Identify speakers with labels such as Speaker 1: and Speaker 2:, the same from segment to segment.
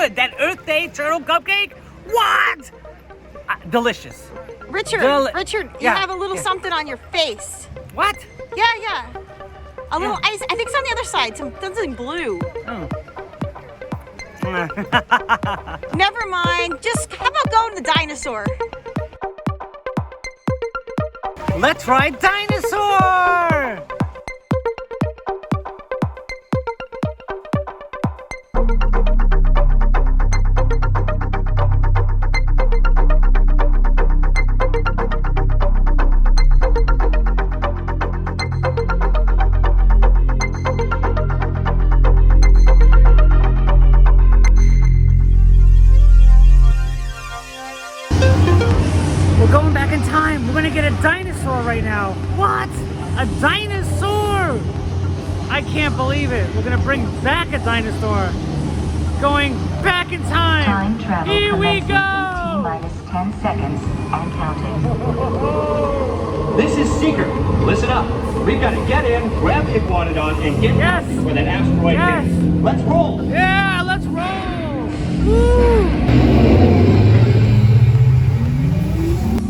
Speaker 1: good. That Earth Day turtle cupcake? What? Delicious.
Speaker 2: Richard, you have a little something on your face.
Speaker 1: What?
Speaker 2: Yeah. A little ice. I think it's on the other side. Something blue.
Speaker 1: Oh.
Speaker 2: Never mind. Just how about going to Dinosaur?
Speaker 1: Let's ride Dinosaur! We're going back in time. We're gonna get a dinosaur right now. What? A dinosaur? I can't believe it. We're gonna bring back a dinosaur. Going back in time.
Speaker 3: Time travel.
Speaker 1: Here we go.
Speaker 3: 18 - 10 seconds and counting.
Speaker 4: This is Seeker. Listen up. We've got to get in, grab Iguanodon, and get
Speaker 1: Yes.
Speaker 4: before that asteroid hits. Let's roll.
Speaker 1: Yeah, let's roll. Woo.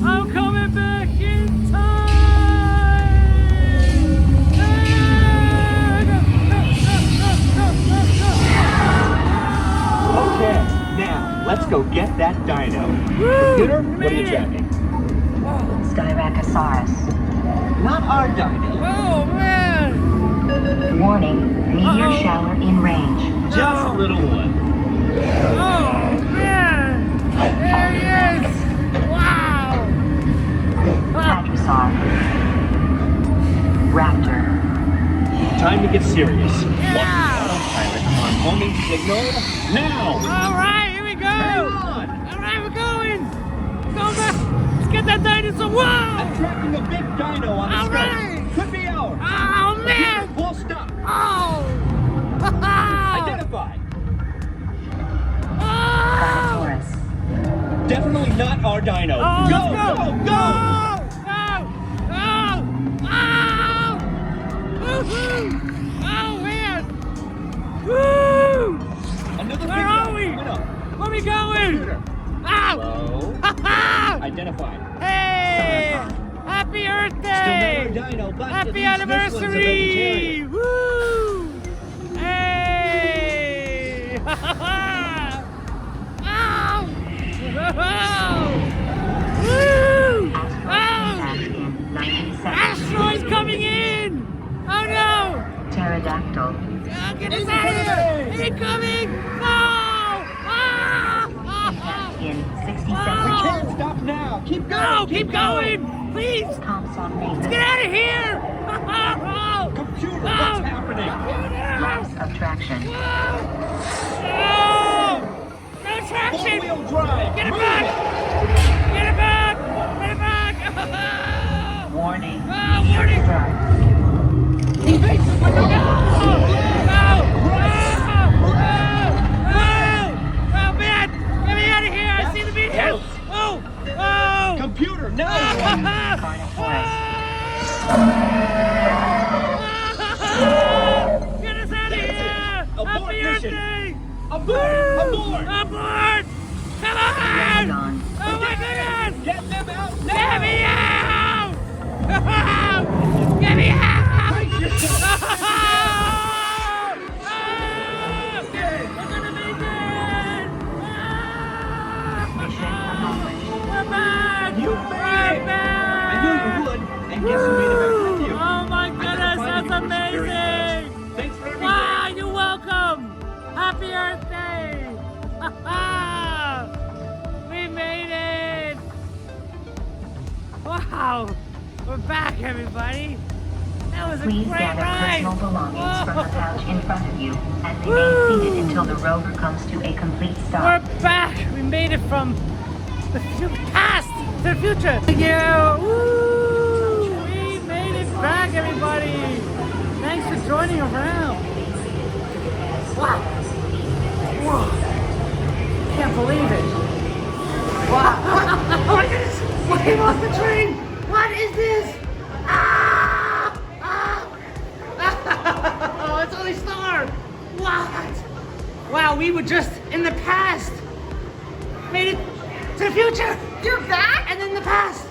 Speaker 1: I'm coming back in time!
Speaker 4: Okay, now let's go get that dino. Computer, what are you tracking?
Speaker 3: Styracosaurus.
Speaker 4: Not our dino.
Speaker 1: Oh, man!
Speaker 3: Warning, meteor shower in range.
Speaker 4: Just a little one.
Speaker 1: Oh, man! There he is! Wow!
Speaker 3: Hadrosaur. Raptor.
Speaker 4: Time to get serious.
Speaker 1: Yeah!
Speaker 4: Autopilot on homing signal now.
Speaker 1: All right, here we go!
Speaker 4: Hang on.
Speaker 1: All right, we're going! Go back! Let's get that dinosaur! Whoa!
Speaker 4: I'm tracking a big dino on the
Speaker 1: All
Speaker 4: scope.
Speaker 1: right.
Speaker 4: Could be ours.
Speaker 1: Oh, man!
Speaker 4: Full stop.
Speaker 1: Oh!
Speaker 4: Identify.
Speaker 1: Oh!
Speaker 3: Brontosaurus.
Speaker 4: Definitely not our dino.
Speaker 1: Oh,
Speaker 4: Go,
Speaker 1: let's go!
Speaker 4: go, go!
Speaker 1: Go! Oh! Woohoo! Oh, man! Woo!
Speaker 4: Another
Speaker 1: Where
Speaker 4: big
Speaker 1: are
Speaker 4: one.
Speaker 1: we?
Speaker 4: Coming up.
Speaker 1: Where we going?
Speaker 4: Computer.
Speaker 1: Ow!
Speaker 4: Hello. Identify.
Speaker 1: Hey! Happy Earth
Speaker 4: Still
Speaker 1: Day!
Speaker 4: not our dino, but
Speaker 1: Happy
Speaker 4: at least this one's a
Speaker 1: anniversary!
Speaker 4: vegetarian.
Speaker 1: Woo! Hey! Ow! Woo!
Speaker 3: Asteroid impact in 90 seconds.
Speaker 1: Asteroid's coming in! Oh no!
Speaker 3: Pterodactyl.
Speaker 1: Oh, get us out of here! Incoming! No!
Speaker 3: In 60
Speaker 4: We
Speaker 3: seconds.
Speaker 4: can't stop now. Keep going.
Speaker 1: No! Keep going! Please!
Speaker 3: Compson
Speaker 1: Get
Speaker 3: matrix.
Speaker 1: out of here!
Speaker 4: Computer,
Speaker 1: No!
Speaker 4: what's happening?
Speaker 3: Loss of traction.
Speaker 1: No! No traction!
Speaker 4: Four-wheel drive.
Speaker 1: Get it
Speaker 4: Move
Speaker 1: back! Get it back! Get it back!
Speaker 3: Warning.
Speaker 1: Oh, warning!
Speaker 3: Start.
Speaker 1: No! No! Oh, man! Get me out of here! I see the meteor! Oh! Oh!
Speaker 4: Computer, now
Speaker 3: Carnotaurus.
Speaker 1: Get us out of here!
Speaker 4: Abort
Speaker 1: Happy Earth
Speaker 4: mission.
Speaker 1: Day!
Speaker 4: Aboard! Aboard!
Speaker 1: Aboard! Come on!
Speaker 3: Megalodon.
Speaker 1: Oh my goodness!
Speaker 4: Get them out now!
Speaker 1: Get me out! Get me out!
Speaker 4: Brace yourself!
Speaker 1: We're gonna make it!
Speaker 3: Mission accomplished.
Speaker 1: We're back!
Speaker 4: You
Speaker 1: We're
Speaker 4: made it!
Speaker 1: back!
Speaker 4: I knew you would, and guess who made it back with you?
Speaker 1: Oh my goodness, that's amazing!
Speaker 4: Thanks for everything.
Speaker 1: Wow, you're welcome! Happy Earth Day! We made it! Wow! We're back, everybody! That was a
Speaker 3: Please
Speaker 1: great
Speaker 3: gather
Speaker 1: ride!
Speaker 3: personal belongings from the couch in front of you and
Speaker 1: Woo!
Speaker 3: remain seated until the rover comes to a complete stop.
Speaker 1: We're back! We made it from the past to the future! Thank you! Woo! We made it back, everybody! Thanks for joining around! Wow! Whoa! Can't believe it! Wow! Oh my goodness! What came off the train? What is this? Ah! Ah! Oh, it's only Starr! What? Wow, we were just in the past. Made it to the future.
Speaker 2: You're back?
Speaker 1: And then the past.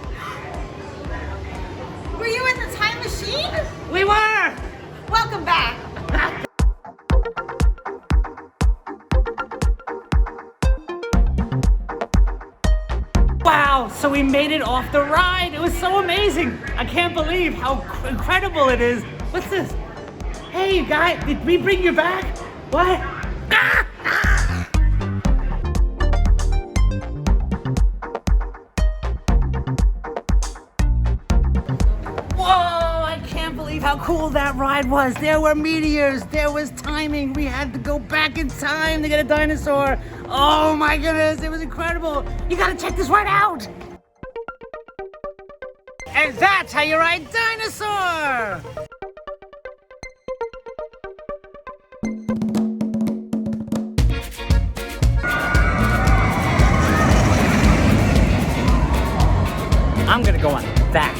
Speaker 2: Were you in the time machine?
Speaker 1: We were.
Speaker 2: Welcome back.
Speaker 1: Wow, so we made it off the ride. It was so amazing. I can't believe how incredible it is. What's this? Hey, you guys, did we bring you back? What? Whoa, I can't believe how cool that ride was. There were meteors, there was timing. We had to go back in time to get a dinosaur. Oh my goodness, it was incredible. You gotta check this ride out. And that's how you ride Dinosaur. I'm gonna go on that.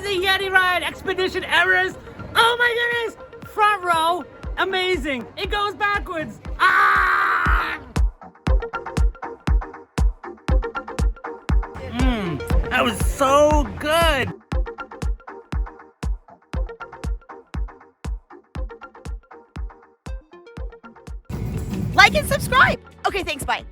Speaker 1: Yeti ride, Expedition Everest. Oh my goodness, front row, amazing. It goes backwards. Ah! That was so good.
Speaker 2: Like and subscribe. Okay, thanks. Bye.